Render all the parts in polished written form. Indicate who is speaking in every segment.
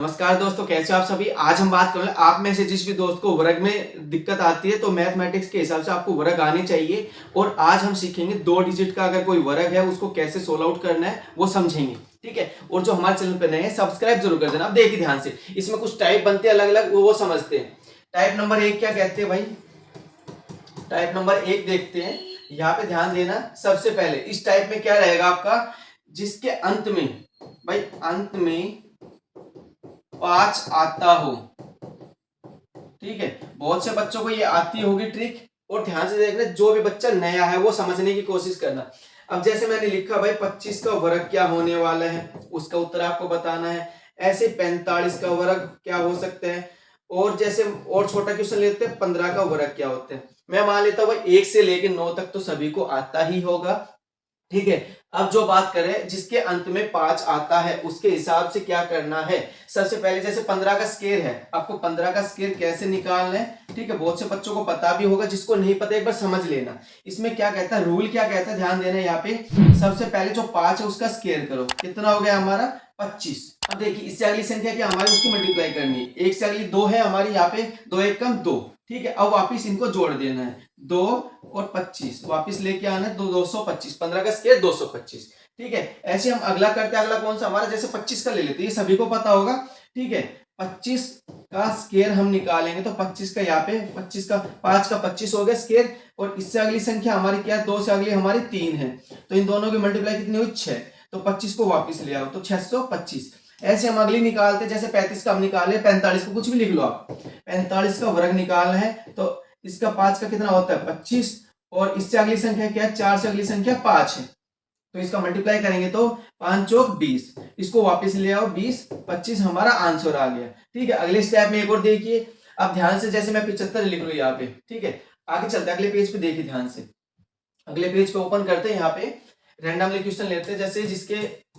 Speaker 1: नमस्कार दोस्तों, कैसे हो आप सभी। आज हम बात करेंगे, आप में से जिस भी दोस्त को वर्ग में दिक्कत आती है तो मैथमेटिक्स के हिसाब से आपको वर्ग आनी चाहिए। और आज हम सीखेंगे 2 डिजिट का अगर कोई वर्ग है उसको कैसे सोल्व आउट करना है वो समझेंगे। ठीक है। और जो हमारे चैनल पे नए हैं सब्सक्राइब जरूर कर देना। अब देखिए ध्यान से, इसमें कुछ टाइप बनते हैं अलग अलग, वो समझते हैं। टाइप नंबर 1 क्या कहते हैं भाई। टाइप नंबर 1 देखते हैं। यहाँ पे ध्यान देना, सबसे पहले इस टाइप में क्या रहेगा आपका, जिसके अंत में भाई अंत में 5 आता हो। ठीक है। बहुत से बच्चों को ये आती होगी ट्रिक, और ध्यान से देखना, जो भी बच्चा नया है वो समझने की कोशिश करना। अब जैसे मैंने लिखा भाई 25 का वर्ग क्या होने वाला है, उसका उत्तर आपको बताना है। ऐसे 45 का वर्ग क्या हो सकता है। और जैसे और छोटा क्वेश्चन लेते हैं, 15 का वर्ग क्या होता है। मैं मान लेता हूँ भाई 1 से लेकर 9 तक तो सभी को आता ही होगा। ठीक है। अब जो बात करें जिसके अंत में 5 आता है उसके हिसाब से क्या करना है। सबसे पहले जैसे 15 का स्क्वायर है, आपको 15 का स्क्वायर कैसे निकालना है। ठीक है। बहुत से बच्चों को पता भी होगा, जिसको नहीं पता एक बार समझ लेना। इसमें क्या कहता है, रूल क्या कहता है, ध्यान देना। यहाँ पे सबसे पहले जो 5 है उसका स्क्वायर करो, कितना हो गया हमारा 25। अब देखिए इससे अगली संख्या क्या हमारी, उसकी मल्टीप्लाई करनी है। 1 से अगली 2 है हमारी, यहाँ पे 2 1 कम 2। ठीक है। अब वापिस इनको जोड़ देना है, 2 और 25 वापिस लेके आना है, 225। 15 का स्क्वायर 225। ठीक है। ऐसे हम अगला करते हैं। अगला कौन सा हमारा, जैसे 25 का ले लेते हैं, ये सभी को पता होगा। ठीक है। 25 का स्क्वायर हम निकालेंगे तो 25 का यहाँ पे 25 का 5 का 25 हो गया स्क्वायर। और इससे अगली संख्या हमारी क्या है, 2 से अगली हमारी 3 है। तो इन दोनों की मल्टीप्लाई कितनी हुई 6। तो 25 को वापिस ले आओ तो 625। ऐसे हम अगली निकालते, जैसे 35 का हम निकाले, 45 को कुछ भी लिख लो आप। 45 का वर्ग निकालना है तो इसका 5 का कितना होता है 25। और इससे अगली संख्या क्या है, 4 से अगली संख्या 5 है। तो इसका मल्टीप्लाई करेंगे तो 5 चौक 20। इसको वापस ले आओ, 20 25 हमारा आंसर आ गया। ठीक है। अगले स्टेप में एक और देखिए। अब ध्यान से, जैसे मैं 75 लिख लू यहाँ पे। ठीक है। आगे चलते हैं, अगले पेज पे देखिए ध्यान से। अगले पेज पे ओपन करते हैं, यहाँ पे रैंडमली क्वेश्चन लेते हैं, जैसे जिसके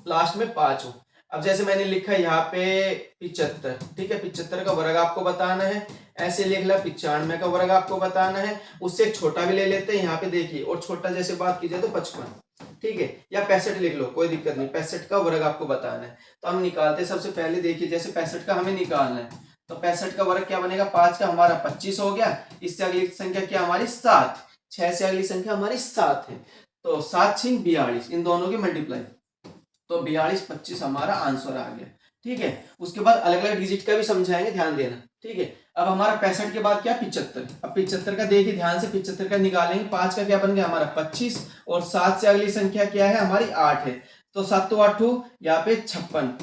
Speaker 1: लास्ट में 5 हो। अब जैसे मैंने लिखा यहाँ पे 75। ठीक है। 75 का वर्ग आपको बताना है। ऐसे लिख ला, 95 का वर्ग आपको बताना है। उससे एक छोटा भी ले लेते हैं यहाँ पे देखिए, और छोटा जैसे बात की जाए तो 55। ठीक है। या 65 लिख लो, कोई दिक्कत नहीं। 65 का वर्ग आपको बताना है तो हम निकालते हैं। सबसे पहले देखिए, जैसे 65 का हमें निकालना है तो 65 का वर्ग क्या बनेगा, 5 का हमारा 25 हो गया। इससे अगली संख्या क्या हमारी 7। 6 से अगली संख्या हमारी 7 है। तो 7 6 42, इन दोनों की मल्टीप्लाई तो 42 25 हमारा आंसर आ गया। ठीक है। उसके बाद अलग अलग डिजिट का भी समझाएंगे, ध्यान देना। ठीक है। अब हमारा 65 के बाद क्या 75। अब 75 का देखिए ध्यान से, 75 का निकालेंगे। 5 का क्या बन गया हमारा 25। और 7 से अगली संख्या क्या है हमारी 8 है। तो 7 तो 8 यहाँ पे 56।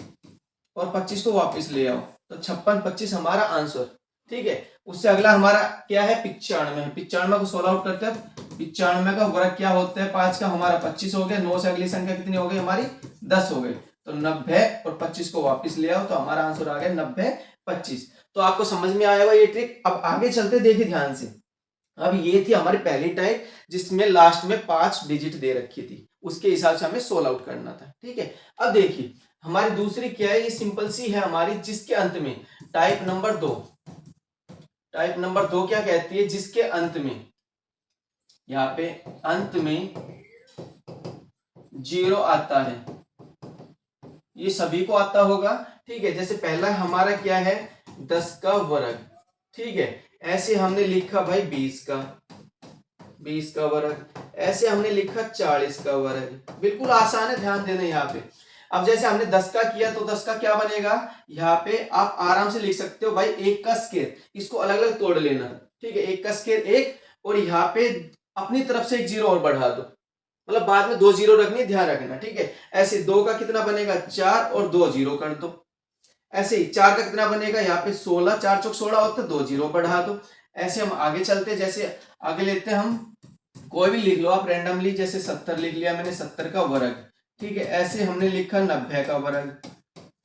Speaker 1: और 25 को वापस ले आओ तो 56 25 हमारा आंसर। ठीक है। उससे अगला हमारा क्या है 95 है। 95 को सोल्व आउट करते हैं। 95 का वर्ग क्या होता है, 5 का हमारा 25 हो गया। 9 से अगली संख्या कितनी हो गई हमारी 10 हो गई। तो 90 और 25 को वापस ले आओ तो हमारा आंसर आ गया 90 25। तो आपको समझ में आया होगा ये ट्रिक। अब आगे चलते देखिए ध्यान से। अब ये थी हमारी पहली टाइप, जिसमें लास्ट में 5 डिजिट दे रखी थी, उसके हिसाब से हमें सोल्व आउट करना था। ठीक है। अब देखिए हमारी दूसरी क्या है, ये सिंपल सी है हमारी, जिसके अंत में टाइप नंबर 2। टाइप नंबर 2 क्या कहती है, जिसके अंत में यहाँ पे अंत में 0 आता है। ये सभी को आता होगा। ठीक है। जैसे पहला हमारा क्या है 10 का वर्ग। ठीक है। ऐसे हमने लिखा भाई 20 का वर्ग। ऐसे हमने लिखा 40 का वर्ग। बिल्कुल आसान है, ध्यान देना यहाँ पे। अब जैसे हमने 10 का किया तो 10 का क्या बनेगा, यहाँ पे आप आराम से लिख सकते हो भाई 1 का स्क्वायर। इसको अलग अलग तोड़ लेना। ठीक है। 1 का स्क्वायर 1, और यहाँ पे अपनी तरफ से एक 0 और बढ़ा दो, मतलब बाद में 2 0 रखनी, ध्यान रखना। ठीक है। ऐसे 2 का कितना बनेगा 4 और 2 0 कर दो। ऐसे ही 4 का कितना बनेगा, यहाँ पे 16, 4 चौक 16 होता है, 2 0 बढ़ा दो। ऐसे हम आगे चलते हैं। जैसे आगे लेते हैं हम, कोई भी लिख लो आप रैंडमली, जैसे 70 लिख लिया मैंने 70 का वर्ग। ठीक है। ऐसे हमने लिखा 90 का वर्ग।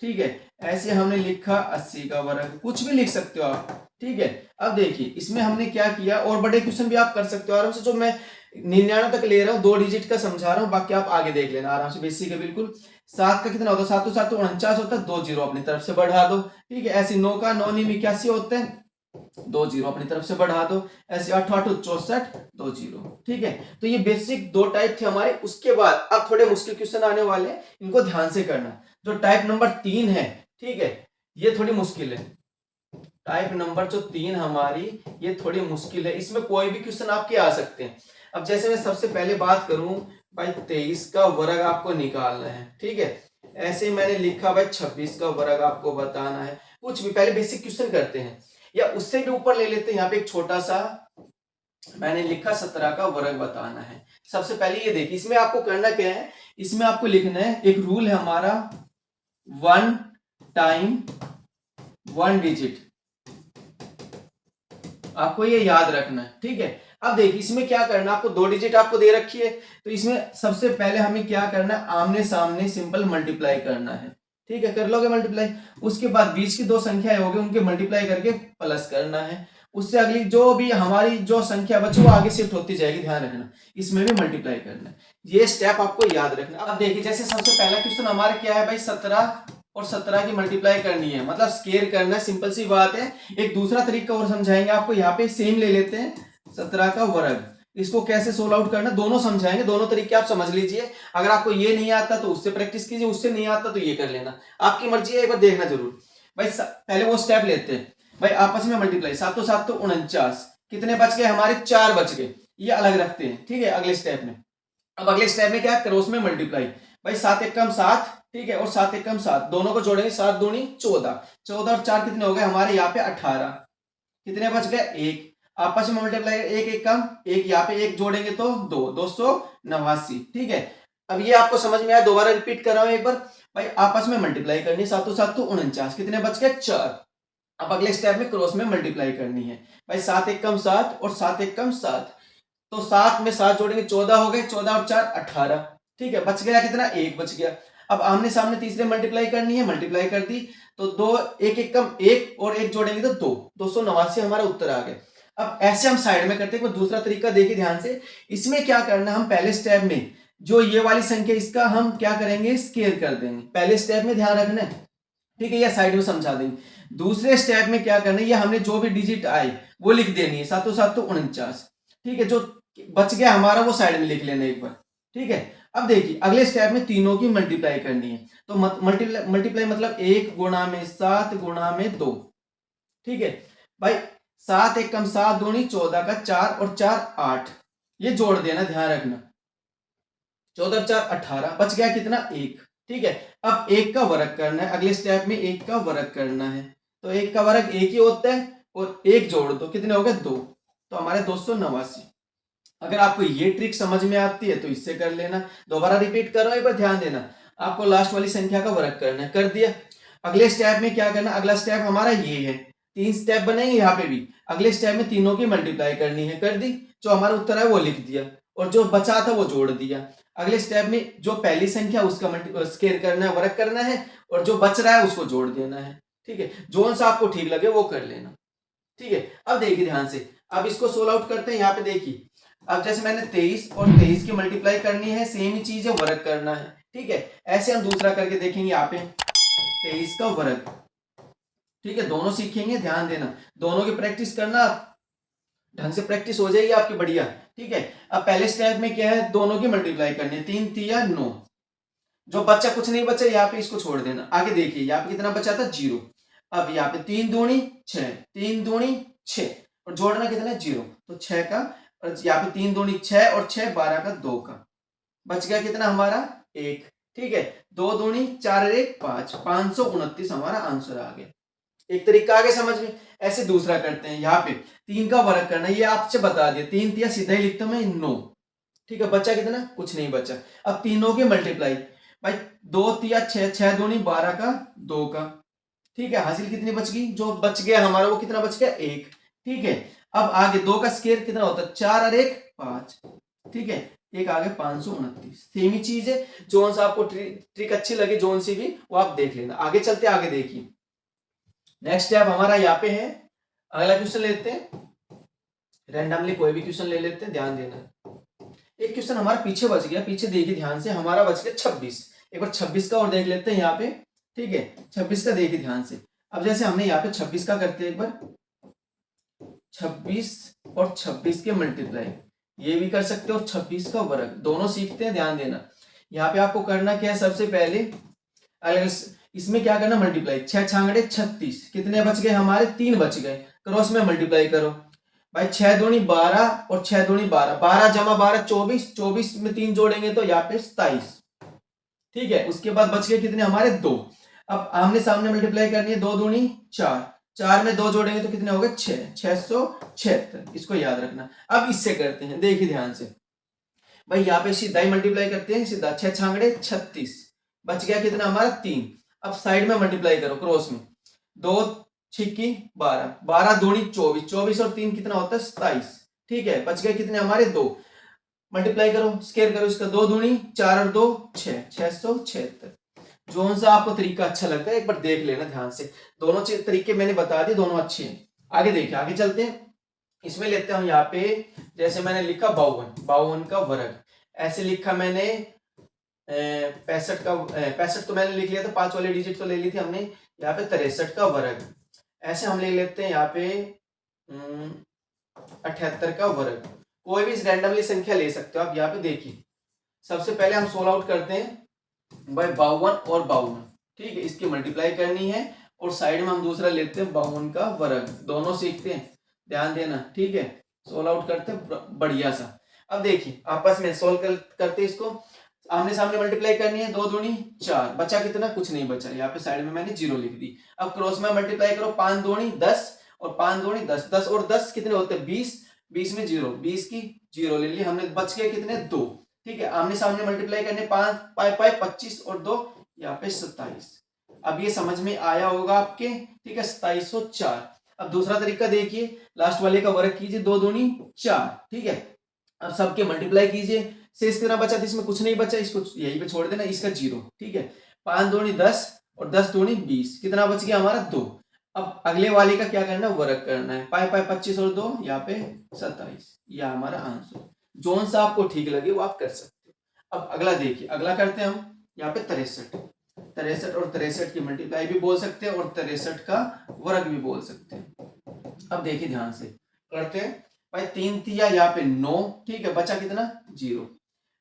Speaker 1: ठीक है। ऐसे हमने लिखा 80 का वर्ग, कुछ भी लिख सकते हो आप। ठीक है। अब देखिए इसमें हमने क्या किया, और बड़े क्वेश्चन भी आप कर सकते हो आराम से। जो मैं 99 तक ले रहा हूँ, 2 डिजिट का समझा रहा हूँ, बाकी आप आगे देख लेना आराम से, बेसिक है बिल्कुल। 7 का कितना होता है, 7 तो 7 तो 49 होता है, 2 0 अपनी तरफ से बढ़ा दो। ठीक है। ऐसे 9 का 9 9 81 होते हैं, 2 0 अपनी तरफ से बढ़ा दो। ऐसे 8 8 64, 2 0। ठीक है। तो ये बेसिक 2 टाइप थे हमारे। उसके बाद अब थोड़े मुश्किल क्वेश्चन आने वाले हैं, इनको ध्यान से करना। जो टाइप नंबर 3 है, ठीक है, ये थोड़ी मुश्किल है। टाइप नंबर जो 3 हमारी, ये थोड़ी मुश्किल है, इसमें कोई भी क्वेश्चन आपके आ सकते हैं। अब जैसे मैं सबसे पहले बात करूं भाई, 23 का वर्ग आपको निकालना है, ठीक है। ऐसे ही मैंने लिखा भाई 26 का वर्ग आपको बताना है। कुछ भी पहले बेसिक क्वेश्चन करते हैं, या उससे भी ऊपर ले लेते हैं। यहाँ पे एक छोटा सा मैंने लिखा 17 का वर्ग बताना है। सबसे पहले ये देखिए, इसमें आपको करना क्या है, इसमें आपको लिखना है, एक रूल है हमारा, 1 टाइम 1 डिजिट, आपको ये याद रखना है, ठीक है। अब देखिए इसमें क्या करना, आपको 2 डिजिट आपको दे रखी है, तो इसमें सबसे पहले हमें क्या करना है, आमने सामने सिंपल मल्टीप्लाई करना है, ठीक है। कर लोगे मल्टीप्लाई, उसके बाद बीच की 2 संख्याएं होगी, उनके मल्टीप्लाई करके प्लस करना है। उससे अगली जो भी हमारी जो संख्या बचे वो आगे शिफ्ट होती जाएगी, ध्यान रखना। इसमें भी मल्टीप्लाई करना है, ये स्टेप आपको याद रखना। अब देखिए जैसे सबसे पहला क्वेश्चन हमारा क्या है भाई, 17 और 17 की मल्टीप्लाई करनी है, मतलब स्केयर करना है, सिंपल सी बात है। एक दूसरा तरीका और समझाएंगे आपको, यहाँ पे सेम ले लेते हैं 17 का वर्ग, इसको कैसे सोल्व आउट करना दोनों समझाएंगे, दोनों तरीके आप समझ लीजिए। अगर आपको ये नहीं आता तो उससे प्रैक्टिस कीजिए, उससे नहीं आता तो ये कर लेना, आपकी मर्जी है, एक बार देखना जरूर। भाई पहले वो स्टेप लेते हैं भाई, आपस में मल्टीप्लाई, 7 तो 7 तो 49, कितने बच गए हमारे, 4 बच गए, ये अलग रखते हैं, ठीक है। अगले स्टेप में, अब अगले स्टेप में क्या, क्रॉस में मल्टीप्लाई, भाई 7 एकम 7, ठीक है, और 7 एकम 7, दोनों को जोड़ेंगे, 7 दूनी 14, 14 और 4 कितने हो गए हमारे यहाँ पे 18, कितने बच गए, एक, आपस में मल्टीप्लाई, एक एक कम एक, यहाँ पे एक जोड़ेंगे तो 2, 289, ठीक है। अब ये आपको समझ में आया, दोबारा रिपीट कर रहा हूं एक बार, भाई आपस में मल्टीप्लाई करनी, 7 7 तो 49, कितने बच गए 4। अब अगले स्टेप में क्रॉस में मल्टीप्लाई करनी है, भाई 7 एकम 7 और 7 एकम 7, तो 7 में 7 जोड़ेंगे 14 हो गए, 14 और 4 18, ठीक है। बच गया कितना, एक बच गया। अब आमने सामने तीसरे मल्टीप्लाई करनी है, मल्टीप्लाई कर दी, तो 2 एक एक कम एक और एक जोड़ेंगे तो 2, 289 हमारा उत्तर आ गया। अब ऐसे हम साइड में करते हैं, दूसरा तरीका देखिए ध्यान से। इसमें क्या करना, हम पहले स्टेप में जो ये वाली संख्या, इसका हम क्या करेंगे, स्केयर कर देंगे, पहले स्टेप में ध्यान रखना है, ठीक है। यह साइड में समझा देंगे। दूसरे स्टेप में क्या करना है, ये हमने जो भी डिजिट आए वो लिख देनी है, 7 7 तो 49, ठीक है। जो बच गया हमारा वो साइड में लिख लेना एक बार, ठीक है। अब देखिए अगले स्टेप में तीनों की मल्टीप्लाई करनी है, तो मल्टीप्लाई मतलब 1 गुणा में 7 गुणा में 2, ठीक है। भाई 7 एक कम 7 दूनी 14 का 4 और 4 8, ये जोड़ देना, ध्यान रखना, 14 और 4 18, बच गया कितना, एक, ठीक है। अब एक का वर्ग करना है, अगले स्टेप में एक का वर्ग करना है, तो एक का वर्ग एक ही होता है, और एक जोड़ दो, कितने हो गए 2, तो हमारे 289। अगर आपको ये ट्रिक समझ में आती है तो इससे कर लेना, दोबारा रिपीट कर रहा हूं, एक बार ध्यान देना। आपको लास्ट वाली संख्या का वर्ग करना है, कर दिया। अगले स्टेप में क्या करना, अगला स्टेप हमारा ये है, 3 स्टेप बनेंगे यहाँ पे भी। अगले स्टेप में तीनों की मल्टीप्लाई करनी है, कर दी, जो हमारा उत्तर है वो लिख दिया, और जो बचा था वो जोड़ दिया। अगले स्टेप में जो पहली संख्या उसका स्केयर करना है, वर्ग करना है, और जो बच रहा है उसको जोड़ देना है, ठीक है। जो सा आपको ठीक लगे वो कर लेना, ठीक है। अब देखिए ध्यान से, अब इसको सोल्व आउट करते हैं। यहाँ पे देखिए, अब जैसे मैंने 23 और 23 की मल्टीप्लाई करनी है, सेम ही चीज है, वर्ग करना है, ठीक है। ऐसे हम दूसरा करके देखेंगे, यहाँ पे 23 का वर्ग, ठीक है। दोनों सीखेंगे, ध्यान देना, दोनों की प्रैक्टिस करना, ढंग से प्रैक्टिस हो जाएगी आपकी, बढ़िया, ठीक है। अब पहले स्टेप में क्या है, दोनों की मल्टीप्लाई करनी है, 3 तिया 9, जो बच्चा कुछ नहीं बचा यहाँ पे इसको छोड़ देना। आगे देखिए यहाँ पे कितना बचा था, 0। अब यहाँ पे 3 दूनी 6, 3 दूनी 6, और जोड़ना कितना है, 0, तो 6 का, और यहाँ पे 3 दूनी 6 और 6 12 का 2 का, बच गया कितना हमारा, 1, ठीक है। 2 दूनी 4 और 1 5, 529 हमारा आंसर आ गया। एक तरीका आगे समझ में। ऐसे दूसरा करते हैं, यहाँ पे 3 का वर्ग करना, ये आपसे बता दिया, 3 तिया सीधा ही लिखता हूं मैं 9, ठीक है। बचा कितना, कुछ नहीं बचा। अब तीनों के मल्टीप्लाई, भाई 2 तिया 6, 6 दूनी 12 का 2 का, ठीक है। हासिल कितनी बच गई, जो बच गया हमारा वो कितना बच गया, 1, ठीक है। अब आगे 2 का स्केयर कितना होता है, 4 और 1 5, ठीक है। एक आगे 529, सेम ही चीज है। जोन सा आपको ट्रिक अच्छी लगे, जोन सी भी, वो आप देख लेना। आगे चलते, आगे देखिए नेक्स्ट स्टेप हमारा यहाँ पे है। अगला क्वेश्चन लेते हैं, रैंडमली कोई भी क्वेश्चन ले लेते हैं, ध्यान देना। एक क्वेश्चन हमारा पीछे बच गया, पीछे देखिए ध्यान से, हमारा बच गया 26। एक बार 26 का और देख लेते हैं यहाँ पे, ठीक है। 26 का देखिए ध्यान से। अब जैसे हमने यहाँ पे 26 का करते हैं, एक बार 26 और 26 के मल्टीप्लाई, ये भी कर सकते हो, और 26 का वर्ग, दोनों सीखते हैं, ध्यान देना। यहाँ पे आपको करना क्या है, सबसे पहले अगर इसमें क्या करना, मल्टीप्लाई, 6 छांगड़े 36, कितने बच गए हमारे, 3 बच गए, क्रॉस में मल्टीप्लाई करो भाई, 6 दूनी 12 और 6 दूनी 12, 12 जमा 12 24, 24 में 3 जोड़ेंगे तो यहाँ पे 27, ठीक है। उसके बाद बच गए कितने हमारे, 2। अब आमने सामने मल्टीप्लाई करनी है, 2 दूनी 4, 4 में 2 जोड़ेंगे तो कितने हो गए, 6, 676, इसको याद रखना। अब इससे करते हैं, देखिए ध्यान से भाई, यहाँ पे सीधा ही मल्टीप्लाई करते हैं, सीधा 6 छांगड़े 36, बच गया कितना हमारा, 3। अब साइड में मल्टीप्लाई करो क्रॉस में, 2 छिक्की 12, 12 दूनी 24, 24 और 3 कितना होता है, 27, ठीक है। बच गए कितने हमारे, 2, मल्टीप्लाई करो, स्केयर करो इसका, 2 दूनी 4 और 2 6, 676। जोन सा आपको तरीका अच्छा लगता है एक बार देख लेना ध्यान से, दोनों तरीके मैंने बता दिए, दोनों अच्छे हैं। आगे देखिए, आगे चलते हैं, इसमें लेते हैं यहाँ पे, जैसे मैंने लिखा 52, 52 का वर्ग, ऐसे लिखा मैंने 65 का, 65 तो मैंने लिख लिया था, 5 वाली डिजिट तो ले ली थी हमने, यहाँ पे 63 का वर्ग, ऐसे हम ले लेते हैं यहाँ पे 78 का वर्ग, कोई भी रैंडमली संख्या ले सकते हो आप। यहाँ पे देखिए, सबसे पहले हम सोल्व आउट करते हैं भाई 52 और 52, ठीक है, इसकी मल्टीप्लाई करनी है, और साइड में हम दूसरा लेते हैं 52 का वर्ग, दोनों सीखते हैं, ध्यान देना, ठीक है। सोल्व आउट करते हैं बढ़िया सा। अब देखिए आपस में सोल्व करते हैं इसको, आमने सामने मल्टीप्लाई करनी है, 2 दूनी 4, बचा कितना, कुछ नहीं बचा, यहाँ पे साइड में मैंने 0 लिख दी। अब क्रॉस में मल्टीप्लाई करो, 5 दूनी 10 और 5 दूनी 10, 10 और 10 कितने होते हैं, 20, 20 में 0, 20 की 0 ले ली हमने, बच गए कितने, 2, ठीक है। आमने सामने मल्टीप्लाई करने, 5 5 5 25 और 2 यहाँ पे 27। अब ये समझ में आया होगा आपके, ठीक है, 2704। अब दूसरा तरीका देखिए, लास्ट वाले का वर्ग कीजिए, 2 दूनी 4, ठीक है। अब सबके मल्टीप्लाई कीजिए, शेष कितना बचा था, इसमें कुछ नहीं बचा, इसको यहीं पे छोड़ देना, इसका 0, ठीक है। 5 दूनी 10 और 10 दूनी 20, कितना बच गया हमारा, 2। अब अगले वाले का क्या करना है, वर्ग करना है, 5 5 25 और 2 यहाँ पे 27, यह हमारा आंसर। जोन सा आपको ठीक लगे वो आप कर सकते हो। अब अगला देखिए, अगला करते हैं हम यहाँ पे 63, 63 और 63 की मल्टीप्लाई भी बोल सकते हैं, और 63 का वर्ग भी बोल सकते हैं। अब देखिए ध्यान से करते हैं भाई, 3 तिया यहाँ पे 9, ठीक है, बचा कितना, 0।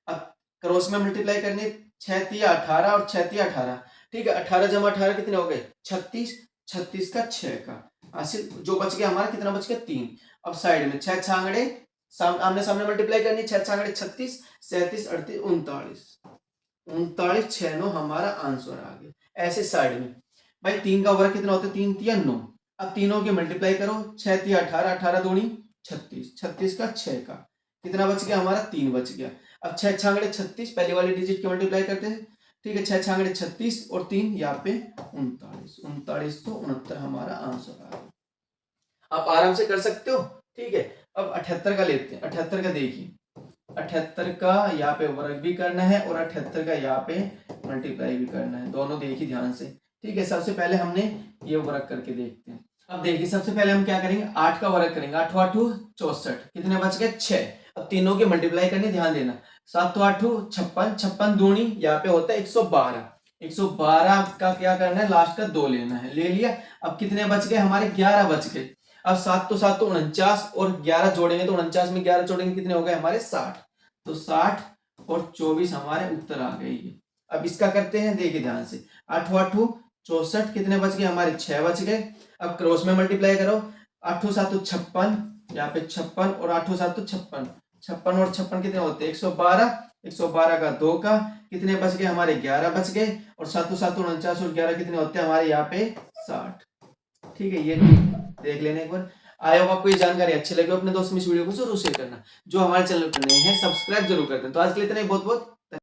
Speaker 1: अब क्रॉस में मल्टीप्लाई करनी, 6 तिया 18 और 6 तिया 18, ठीक है, 18 जमा 18 कितने हो गए, 36, 36 का 6 का हासिल, जो बच गया हमारा कितना बच गया, 3। अब साइड में 6 छांगड़े आमने सामने मल्टीप्लाई करनी, 6 छांगड़े 36, 37 38 39, 39 6 9 हमारा आंसर आ गया। ऐसे साइड में भाई 3 का वर्ग कितना होता है, 3 तिया 9, अब तीनों की मल्टीप्लाई करो, 6 तिया 18, 18 दूनी 36, 36 का 6 का कितना बच गया हमारा, 3 बच गया। अब 6 छांगड़े 36, पहली वाली डिजिट की मल्टीप्लाई करते हैं, ठीक है, 6 छांगड़े 36 और 3 यहाँ पे 39, 3969 हमारा आंसर आ गया। आप आराम से कर सकते हो, ठीक है। अब 78 का लेते हैं, 78 का देखिए, 78 का यहाँ पे वर्ग भी करना है और 78 का यहाँ पे मल्टीप्लाई भी करना है, दोनों देखिए ध्यान से, ठीक है। सबसे पहले हमने ये वर्ग करके देखते हैं। अब देखिए सबसे पहले हम क्या करेंगे, 8 का वर्ग करेंगे, 8 8 64, कितने बच गए, 6। अब तीनों के मल्टीप्लाई करने, ध्यान देना, 7 8 56, 56 दूनी यहाँ पे होता है 112, 112 का क्या करना है, लास्ट का 2 लेना है, ले लिया। अब कितने बच गए हमारे, 11 बच गए। अब 7 तो 7 तो 49 और 11 जोड़ेंगे तो 49 में 11 जोड़ेंगे कितने हो गए हमारे, 60, तो 60 और 24 हमारे उत्तर आ गए। अब इसका करते हैं, देखिए ध्यान से, 8 8 64, कितने बच गए हमारे, 6 बच गए। अब क्रॉस में मल्टीप्लाई करो, 8 7 56, यहाँ पे 56 और 8 7 56, 56 और 56 कितने होते हैं, 112, 112 का 2 का कितने बच गए हमारे, 11 बच गए, और 7 7 49 और 11 कितने होते हैं हमारे यहाँ पे 60, ठीक है। ये देख लेने एक बार। आई होप आपको ये जानकारी अच्छी लगी, अपने दोस्तों में इस वीडियो को जरूर शेयर करना, जो हमारे चैनल पर नए हैं सब्सक्राइब जरूर करते हैं। तो आज के लिए इतना ही, बहुत बहुत